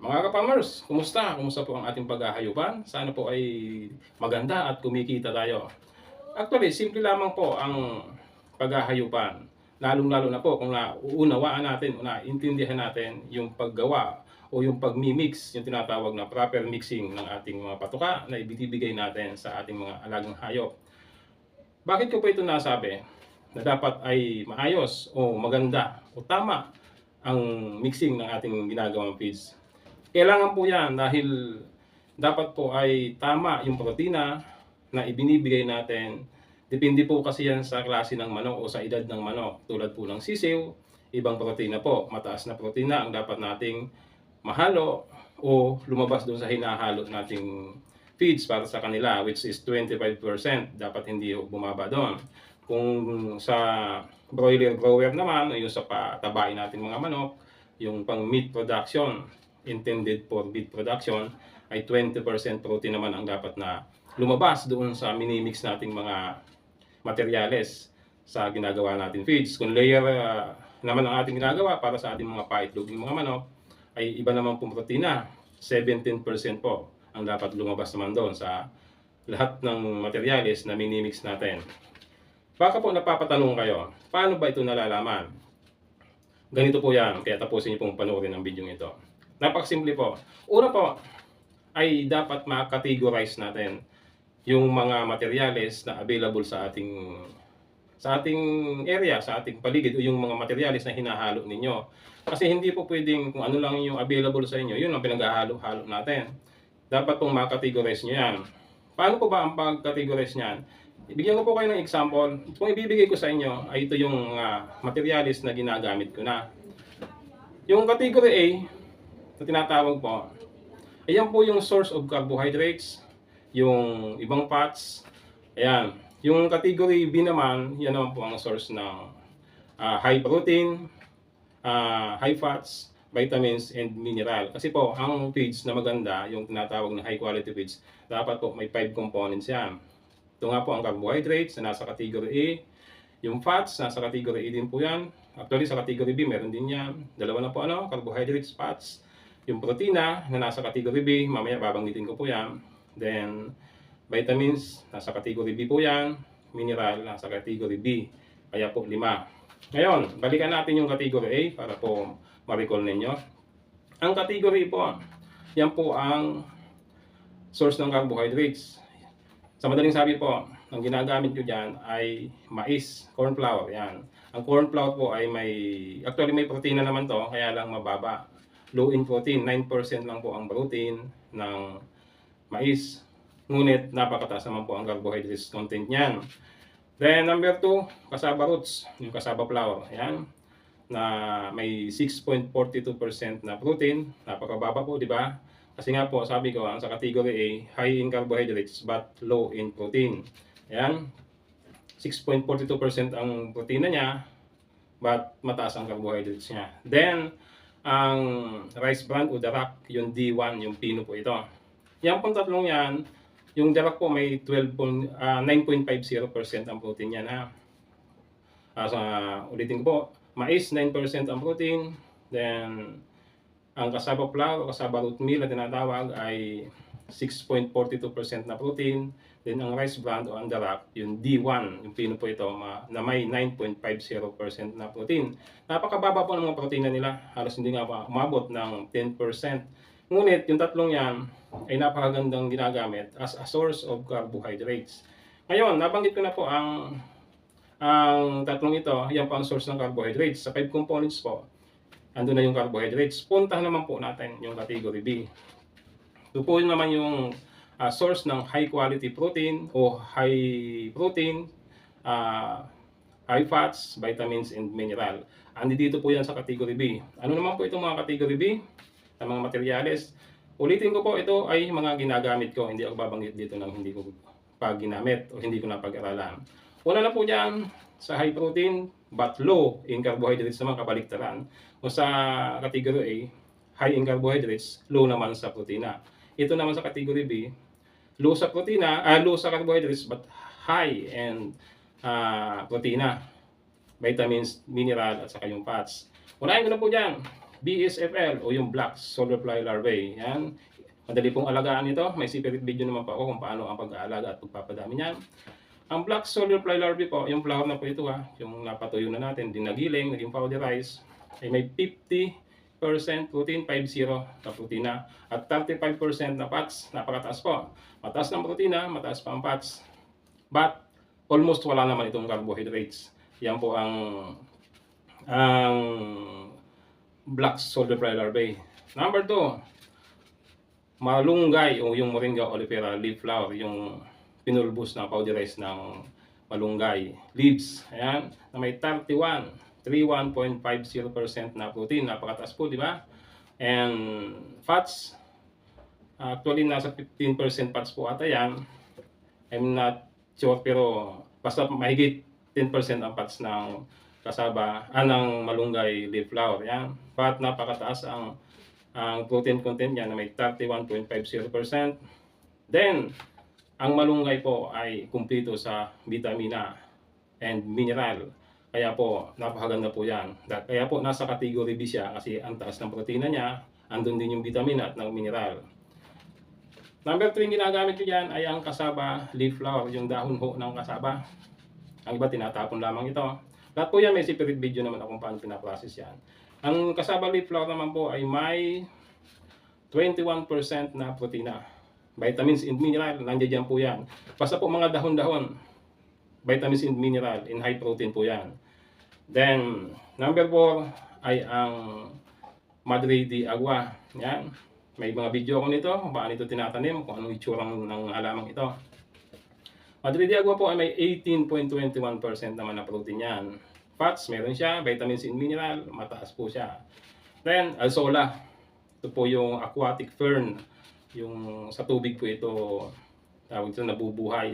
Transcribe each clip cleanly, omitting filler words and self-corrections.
Mga ka-farmers, kumusta? Kumusta po ang ating paghahayupan? Sana po ay maganda at kumikita tayo. Actually, simple lamang po ang paghahayupan. Lalong-lalo na po kung nauunawaan natin o naintindihan natin yung paggawa o yung pagmimix, yung tinatawag na proper mixing ng ating mga patuka na ibibigay natin sa ating mga alagang hayop. Bakit ko po ito nasabi? Na dapat ay maayos o maganda o tama ang mixing ng ating ginagawang feeds. Kailangan po yan dahil dapat po ay tama yung protina na ibinibigay natin. Depende po kasi yan sa klase ng manok o sa edad ng manok. Tulad po ng sisiw, ibang protina po. Mataas na protina ang dapat nating mahalo o lumabas doon sa hinahalo nating feeds para sa kanila, which is 25%. Dapat hindi bumaba doon. Kung sa broiler grower naman, o yung sa patabain natin mga manok, yung pang meat production, intended for meat production, ay 20% protein naman ang dapat na lumabas doon sa minimix nating mga materyales sa ginagawa natin feeds. Kung layer naman ang ating ginagawa para sa ating mga paitlog ng mga manok, ay iba naman pong protina. 17% po ang dapat lumabas naman doon sa lahat ng materyales na minimix natin. Baka po napapatanong kayo, paano ba ito nalalaman? Ganito po yan, kaya tapusin niyo pong panoorin ang video ito. Napakasimple po. Una po, ay dapat ma-categorize natin yung mga materyales na available sa ating area, sa ating paligid, o yung mga materyales na hinahalo ninyo. Kasi hindi po pwedeng kung ano lang yung available sa inyo, yun ang pinaghahalo-halo natin. Dapat pong ma-categorize nyo yan. Paano po ba ang pag-categorize niyan? Ibigyan ko po kayo ng example. Kung ibibigay ko sa inyo, ay ito yung materyales na ginagamit ko na. Yung category A, na tinatawag po, ayan po yung source of carbohydrates, yung ibang fats. Ayan. Yung category B naman, yan naman po ang source ng high protein, high fats, vitamins, and mineral. Kasi po, ang feeds na maganda, yung tinatawag na high quality feeds, dapat po may 5 components yan. Ito nga po ang carbohydrates na nasa category A, yung fats, nasa category A din po yan. Actually, sa category B, meron din yan. Dalawa na po carbohydrates, fats. Yung protina na nasa category B, mamaya babanggitin ko po yan. Then, vitamins, nasa category B po yan. Mineral, nasa category B. Kaya po 5. Ngayon, balikan natin yung category A para po ma-recall ninyo. Ang category po, yan po ang source ng carbohydrates. Sa madaling sabi po, ang ginagamit ko dyan ay mais, corn flour. Yan. Ang corn flour po ay actually may protina naman to, kaya lang mababa. Low in protein, 9% lang po ang protein ng mais. Ngunit napakataas naman po ang carbohydrates content niyan. Then number 2, cassava roots, yung cassava flour. Yan. Na may 6.42% na protein. Napakababa po, di ba? Kasi nga po, sabi ko, sa category A, high in carbohydrates but low in protein. Yan. 6.42% ang protina niya, but mataas ang carbohydrates niya. Then, ang rice bran o darak, yung D1, yung pino po ito. Yan pong tatlong yan, yung darak po may 9.50% ang protein yan. Ulitin ko po, mais 9% ang protein, then ang cassava flour o cassava root meal na tinatawag ay 6.42% na protein. Then ang rice bran o ang darak, yung D1, yung pino po ito, na may 9.50% na protein. Napakababa po ng mga protina nila, halos hindi nga umabot ng 10%. Ngunit yung tatlong yan ay napakagandang ginagamit as a source of carbohydrates. Ngayon, nabanggit ko na po ang tatlong ito, yan po ang source ng carbohydrates. Sa 5 components po, andun na yung carbohydrates. Puntahan naman po natin yung category B. Ito po naman yung source ng high quality protein o high protein, high fats, vitamins, and mineral. Andi dito po yan sa category B. Ano naman po itong mga category B? Ang mga materyales. Ulitin ko po, ito ay mga ginagamit ko. Hindi ako babanggit dito ng hindi ko pag ginamit o hindi ko napag-aralan. Una na po dyan, sa high protein but low in carbohydrates naman, kabaliktaran. O sa category A, high in carbohydrates, low naman sa protina. Ito naman sa category B, low sa protina, low sa carbohydrates but high in protina, vitamins, mineral, at saka yung fats. Unahin ko na po dyan. BSFL o yung Black Soldier Fly Larvae. Yan. Madali pong alagaan ito. May separate video naman po ako kung paano ang pag-aalaga at pagpapadami niyan. Ang Black Soldier Fly Larvae po, yung flower na po ito yung napatuyo na natin, dinagiling, naging powderized, ay may 50% protein, 50 na protina, at 35% na fats, napakataas po. Mataas ng protina, mataas pa ang fats, but almost wala naman itong carbohydrates. Yan po ang Black Soldier Fly Larvae. Number 2, malunggay o yung Moringa oleifera leaf flower, yung pinulbos na powderized ng malunggay leaves. Ayan, na may 31.50% na protein, napakataas po, di ba? And fats, actually nasa 15% fats po ata yan. I'm not sure, pero basta mahigit 10% ang fats ng ng malunggay leaf flower. Yan. But napakataas ang protein content niya na may 31.50%. Then, ang malunggay po ay kumpleto sa vitamina and mineral. Kaya po, napakaganda po yan. Kaya po, nasa category B siya kasi ang taas ng protina niya, andun din yung vitamina at ng mineral. Number 3 ginagamit ko dyan ay ang kasaba leaf flower, yung dahon ho ng kasaba. Ang iba tinatapon lamang ito. Lahat po yan may separate video naman kung paano pinaprocess yan. Ang kasaba leaf flower naman po ay may 21% na protina. Vitamins and mineral, nandiyan po yan. Basta po mga dahon-dahon, vitamins and mineral in high protein po yan. Then, number 4 ay ang Madre de Agua. Yan. May mga video ako nito kung paano ito tinatanim, kung anong itsura ng halamang ito. Madre de Agua po ay may 18.21% naman na protein yan. Fats, meron siya. Vitamins and mineral, mataas po siya. Then, Alsola. Ito po yung aquatic fern. Yung sa tubig po ito, tawag ito, nabubuhay.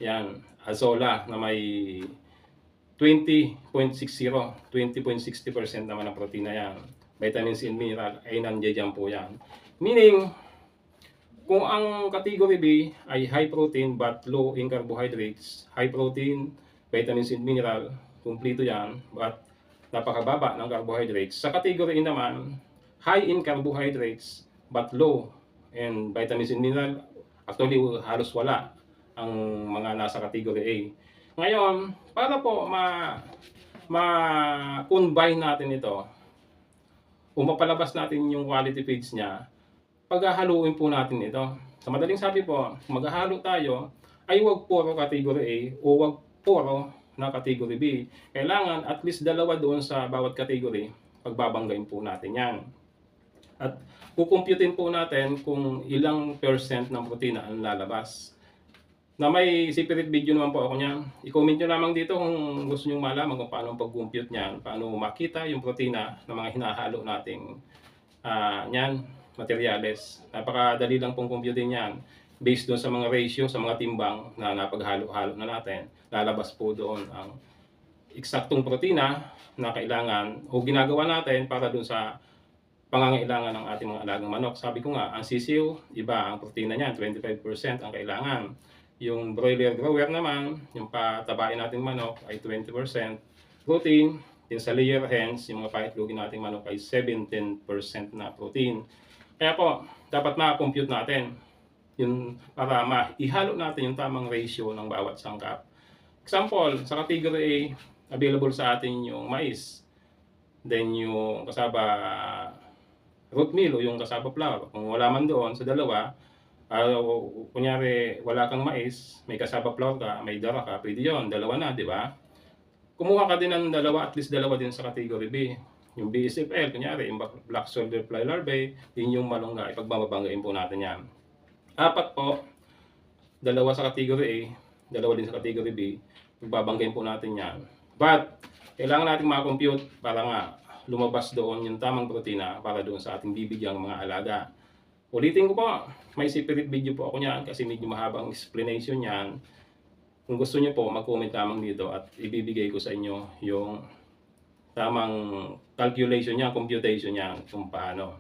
Yan, Alsola na may 20.60% naman ang protein na yan. Vitamins and mineral ay nandiyan po yan. Meaning, kung ang category B ay high protein but low in carbohydrates, high protein, vitamins and mineral, kumplito yan, but napakababa ng carbohydrates. Sa category A naman, high in carbohydrates but low in vitamins and mineral, actually halos wala ang mga nasa category A. Ngayon, para po ma-combine natin ito, kung mapalabas natin yung quality feeds niya, paghahaluin po natin ito. Sa madaling sabi po, maghahalo tayo, ay huwag puro category A o huwag puro na category B. Kailangan at least dalawa doon sa bawat category, pagbabanggain po natin yan. At kukumputin po natin kung ilang percent ng protina ang lalabas. Na may separate video naman po ako niyan. I-comment nyo lamang dito kung gusto nyo malaman kung paano pag-compute niyan, paano makita yung protina ng mga hinahalo nating niyan, materyales. Napakadali lang pong computin yan. Based doon sa mga ratio, sa mga timbang na napaghalo-halo na natin, lalabas po doon ang eksaktong protina na kailangan o ginagawa natin para doon sa pangangailangan ng ating mga alagang manok. Sabi ko nga, ang sisiw, iba ang protina niyan, 25% ang kailangan. Yung broiler grower naman, yung patabain nating manok ay 20% protein. Yung sa layer hens, yung mga paitlogin nating manok ay 17% na protein. Kaya po, dapat ma-compute natin yun para maihalo natin yung tamang ratio ng bawat sangkap. Example, sa category A, available sa atin yung mais. Then yung kasaba root meal o yung kasaba flour. Kung wala man doon sa dalawa, kunyari wala kang mais, may kasaba flour ka, may dara ka, pwede yun, dalawa na, di ba? Kumuha ka din ng dalawa, at least dalawa din sa category B. Yung BSFL, kunyari, yung Black Soldier Fly Larvae, yun yung malunggay, pagbabanggain po natin yan. 4 po, dalawa sa category A, dalawa din sa category B, pagbabanggain po natin yan. But, kailangan natin ma-compute para nga lumabas doon yung tamang protina para doon sa ating bibigyang mga alaga. Ulitin ko po, may separate video po ako niyan kasi medyo mahabang explanation niyan. Kung gusto niyo po, mag-comment lamang dito at ibibigay ko sa inyo yung tamang calculation niya, computation niya kung paano.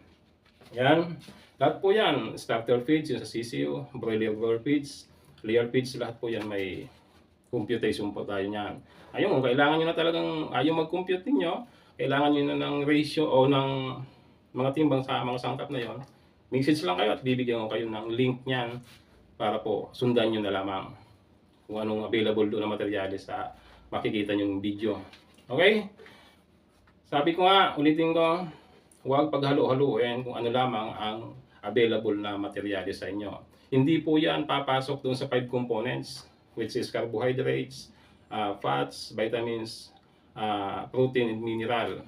Yan. Lahat po yan, starter feeds, yung sa CCO, broiler grower feeds, layer feeds, lahat po yan may computation po tayo niyan. Ayun, kung kailangan nyo na talagang ayaw mag-compute ninyo, kailangan nyo na ng ratio o ng mga timbang sa mga sangkap na yon, message lang kayo at bibigyan ko kayo ng link niyan para po sundan nyo na lamang kung anong available doon na materyales sa makikita nyo yung video. Okay? Sabi ko nga, ulitin ko, huwag paghalo-haluin kung ano lamang ang available na materyales sa inyo. Hindi po yan papasok doon sa 5 components, which is carbohydrates, fats, vitamins, protein, and mineral.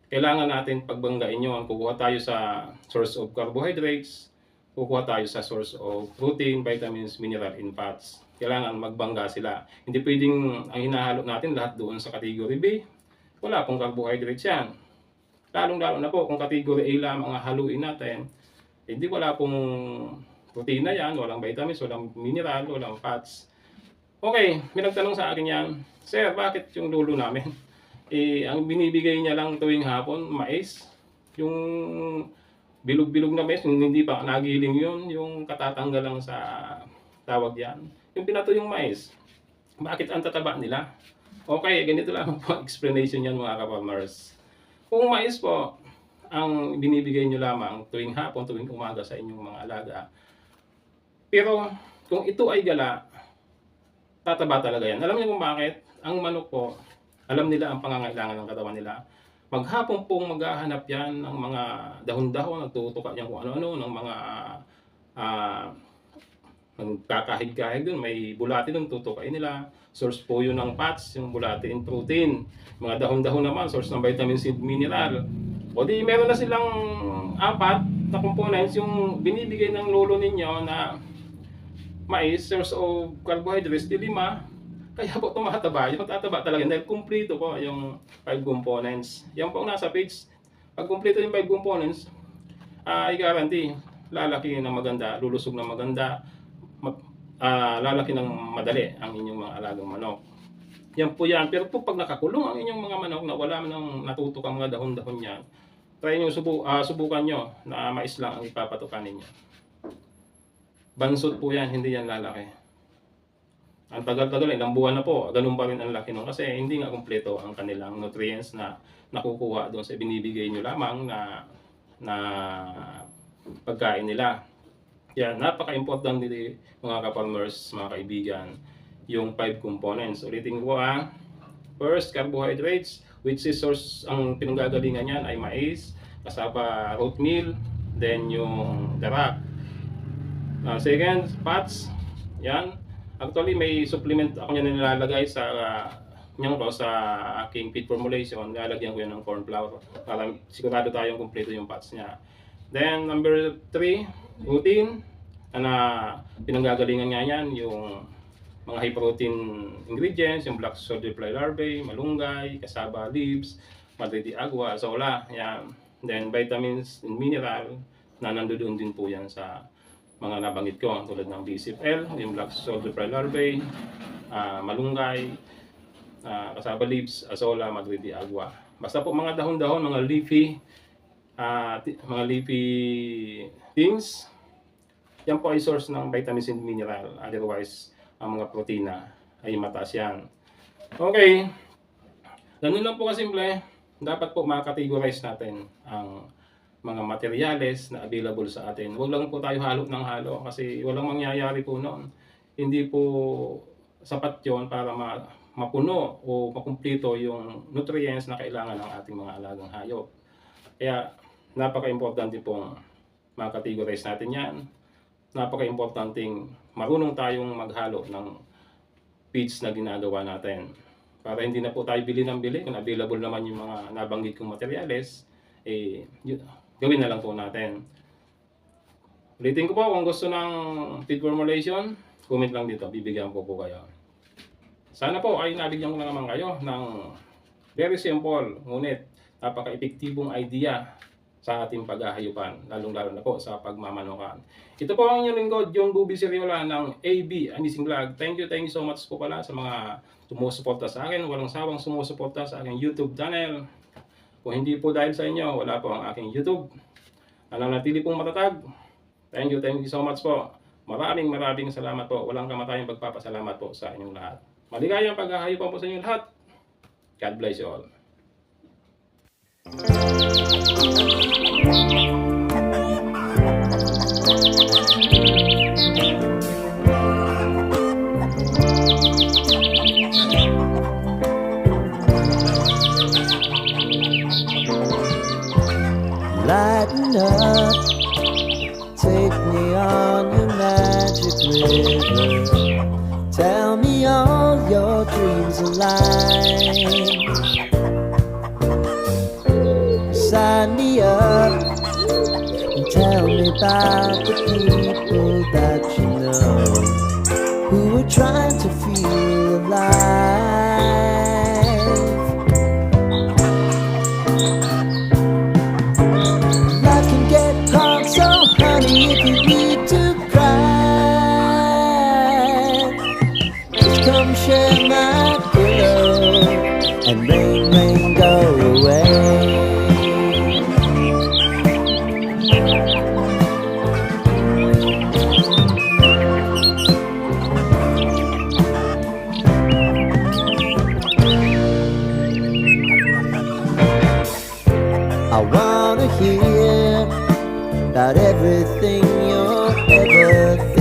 Kailangan natin pagbanggain yun. Kukuha tayo sa source of carbohydrates, kukuha tayo sa source of protein, vitamins, mineral, and fats. Kailangan magbangga sila. Hindi pwedeng ang hinahalo natin lahat doon sa category B. Wala pong carbohydrates yan. Lalong-lalo na po kung category A lamang ang haluin natin, hindi wala pong protein na yan, walang vitamins, walang mineral, walang fats. Okay, may nagtanong sa akin yan, Sir, bakit yung lulo namin? Ang binibigay niya lang tuwing hapon, mais. Yung bilog-bilog na mais, hindi pa nagiling yun, yung katatanggal lang sa tawag yan. Yung pinatuyong mais, bakit ang tataba nila? Okay, ganito lang po explanation yan mga ka-farmers. Kung mais po, ang binibigay nyo lamang tuwing hapon, tuwing umaga sa inyong mga alaga. Pero kung ito ay gala, tataba talaga yan. Alam niyo kung bakit? Ang manok po, alam nila ang pangangailangan ng katawan nila. Maghapon pong maghahanap yan ng mga dahon-dahon, nagtutuka yan kung ano-ano, ng mga nagkakahig-kahig dun, may bulati dun, tutukain nila. Source po yun ng fats, yung bulati and protein. Mga dahon-dahon naman, source ng vitamins and mineral. O di meron na silang 4 na components yung binibigay ng lolo ninyo na mais, source of carbohydrates, di 5. Kaya po tumataba, yung tataba talaga dahil kumplito po yung 5 components. Yan po ang nasa page. Pag kumplito yung 5 components, i-guarantee, lalaki ng maganda, lulusog ng maganda, lalaki ng madali ang inyong mga alagang manok. Yan po yan. Pero po pag nakakulong ang inyong mga manok na wala nang natutukang mga dahon-dahon yan, try nyo, subukan nyo na mais lang ang ipapatukan ninyo. Bansot po yan, hindi yan lalaki. Ang tagal-tagal, ilang buwan na po, ganun pa rin ang laki nun kasi hindi nga kumpleto ang kanilang nutrients na nakukuha doon sa binibigay nyo lamang na pagkain nila. Yan, napaka-important nito mga ka-farmers, mga kaibigan, yung 5 components. Ulitin ko first, carbohydrates, which is source, ang pinanggagalingan niyan ay mais, kasama oatmeal, then yung darak. Second, fats, yan. Actually, may supplement ako niyan nilalagay sa sa aking feed formulation. Nilalagyan ko yan ng corn flour para sigurado tayong kumpleto yung fats niya. Then, number 3, protein, na pinanggagalingan nga yan, yung mga high protein ingredients, yung black soldier fly larvae, malunggay, cassava leaves, madre de agua, sola, yan. Then, vitamins and mineral, na nandoon din po yan sa mga nabanggit ko, tulad ng BCFL, yung black soldier fly larvae, malunggay, cassava leaves, azola, madre de agua. Basta po mga dahon-dahon, mga leafy things, yan po ay source ng vitamins and mineral. Otherwise, ang mga protina ay mataas yan. Okay, ganun lang po kasimple. Dapat po makategorize natin ang mga materyales na available sa atin. Huwag lang po tayo halo ng halo kasi walang mangyayari po noon. Hindi po sapat yon para mapuno o makumplito yung nutrients na kailangan ng ating mga alagang hayop. Kaya napaka-importante pong makategorize natin yan. Napaka-importanting marunong tayong maghalo ng feeds na ginagawa natin. Para hindi na po tayo bili ng bili, kung available naman yung mga nabanggit kong materyales, gawin na lang po natin. Ulitin ko po, kung gusto ng feed formulation, comment lang dito, bibigyan ko po kayo. Sana po ay nabigyan ko na naman kayo ng very simple, ngunit napaka-epektibong idea sa ating paghahayupan, lalong-lalo na po sa pagmamanokan. Ito po ang inyong lingkod, John Bubi Seriola ng AB Amazing Vlog. Thank you so much po pala sa mga sumusuporta sa akin, walang sawang sumusuporta sa aking YouTube channel. Kung hindi po dahil sa inyo, wala po ang aking YouTube. Nananatili pong matatag. Thank you so much po. Maraming salamat po. Walang kamatayang pagpapasalamat po sa inyong lahat. Maligayang paghahayupan po sa inyong lahat. God bless you all. Lighten up, take me on your magic river. Tell me all your dreams align. Sign me up and tell me about the people that you know who are trying to feel alive. Life can get hard, so honey, if you need to cry, just come share my pillow and rain, rain, go away. I wanna hear about everything you're ever